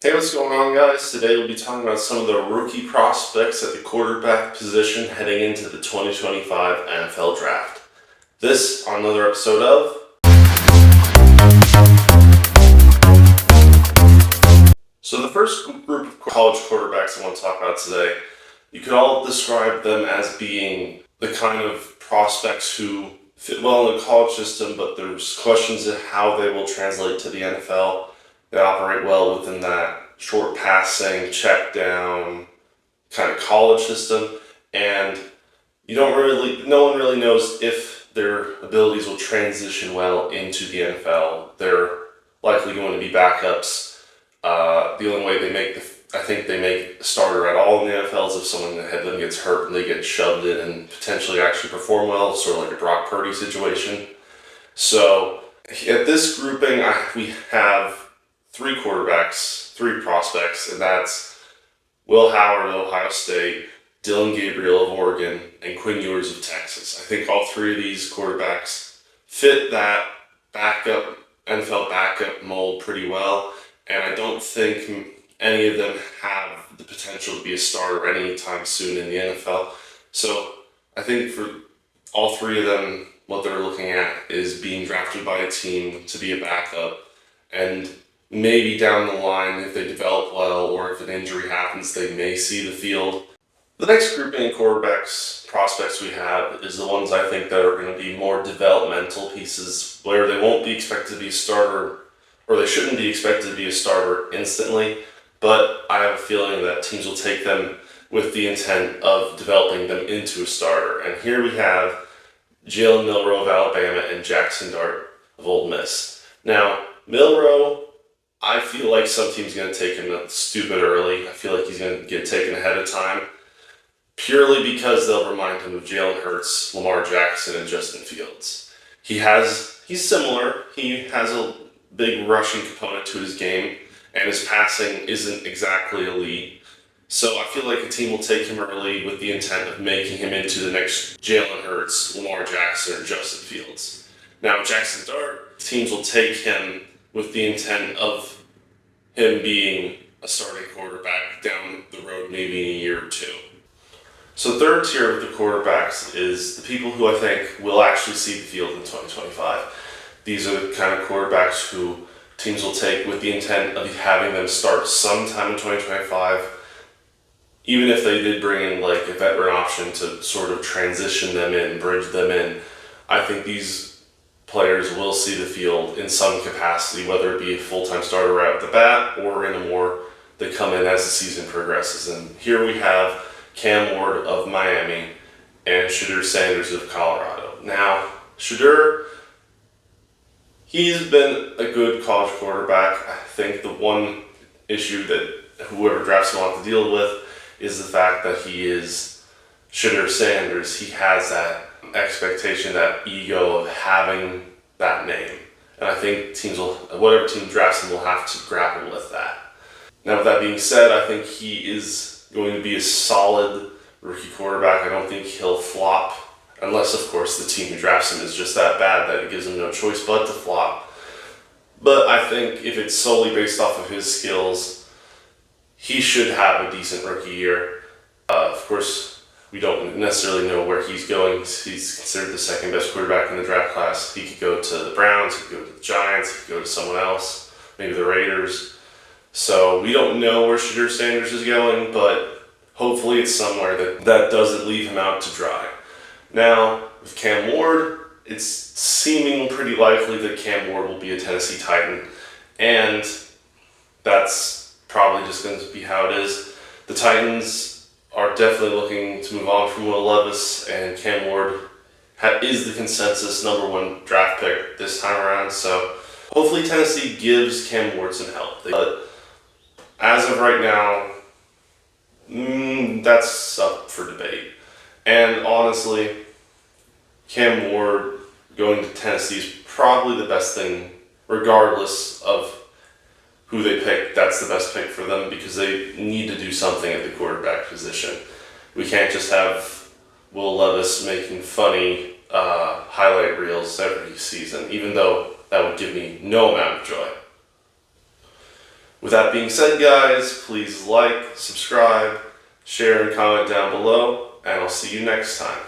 Hey, what's going on, guys? Today we'll be talking about some of the rookie prospects at the quarterback position heading into the 2025 NFL Draft. This on another episode of... So the first group of college quarterbacks I want to talk about today, you could all describe them as being the kind of prospects who fit well in the college system, but there's questions of how they will translate to the NFL. They operate well within that short passing, check down kind of college system, and no one really knows if their abilities will transition well into the NFL. They're likely going to be backups. The only way I think they make a starter at all in the NFL is if someone ahead of them gets hurt and they get shoved in and potentially actually perform well, sort of like a Brock Purdy situation. So at this grouping, we have three prospects, and that's Will Howard of Ohio State, Dylan Gabriel of Oregon, and Quinn Ewers of Texas. I think all three of these quarterbacks fit that NFL backup mold pretty well, and I don't think any of them have the potential to be a starter anytime soon in the NFL. So I think for all three of them, what they're looking at is being drafted by a team to be a backup, and maybe down the line, if they develop well or if an injury happens, they may see the field. The next grouping of quarterbacks prospects we have is the ones I think that are going to be more developmental pieces, where they won't be expected to be a starter, or they shouldn't be expected to be a starter instantly, but I have a feeling that teams will take them with the intent of developing them into a starter. And here we have Jalen Milroe of Alabama and Jackson Dart of Ole Miss. Now, Milroe, I feel like some team's going to take him stupid early. I feel like he's going to get taken ahead of time, purely because they'll remind him of Jalen Hurts, Lamar Jackson, and Justin Fields. He's similar. He has a big rushing component to his game, and his passing isn't exactly elite. So I feel like a team will take him early with the intent of making him into the next Jalen Hurts, Lamar Jackson, or Justin Fields. Now, Jackson Dart, teams will take him with the intent of him being a starting quarterback down the road, maybe in a year or two. So the third tier of the quarterbacks is the people who I think will actually see the field in 2025. These are the kind of quarterbacks who teams will take with the intent of having them start sometime in 2025, even if they did bring in like a veteran option to sort of transition them in, bridge them in. I think these players will see the field in some capacity, whether it be a full-time starter right at the bat or in a more they come in as the season progresses. And here we have Cam Ward of Miami and Shedeur Sanders of Colorado. Now, Shedeur, he's been a good college quarterback. I think the one issue that whoever drafts him will have to deal with is the fact that he is Shedeur Sanders. He has that expectation, that ego of having that name. And I think whatever team drafts him will have to grapple with that. Now, with that being said, I think he is going to be a solid rookie quarterback. I don't think he'll flop, unless, of course, the team who drafts him is just that bad that it gives him no choice but to flop. But I think if it's solely based off of his skills, he should have a decent rookie year. Of course, we don't necessarily know where he's going. He's considered the second best quarterback in the draft class. He could go to the Browns, he could go to the Giants, he could go to someone else, maybe the Raiders. So we don't know where Shedeur Sanders is going, but hopefully it's somewhere that doesn't leave him out to dry. Now, with Cam Ward, it's seeming pretty likely that Cam Ward will be a Tennessee Titan, and that's probably just going to be how it is. The Titans are definitely looking to move on from Will Levis, and Cam Ward is the consensus number one draft pick this time around. So hopefully Tennessee gives Cam Ward some help. But as of right now, that's up for debate. And honestly, Cam Ward going to Tennessee is probably the best thing, regardless of who they pick. That's the best pick for them because they need to do something at the quarterback position. We can't just have Will Levis making funny highlight reels every season, even though that would give me no amount of joy. With that being said, guys, please like, subscribe, share, and comment down below, and I'll see you next time.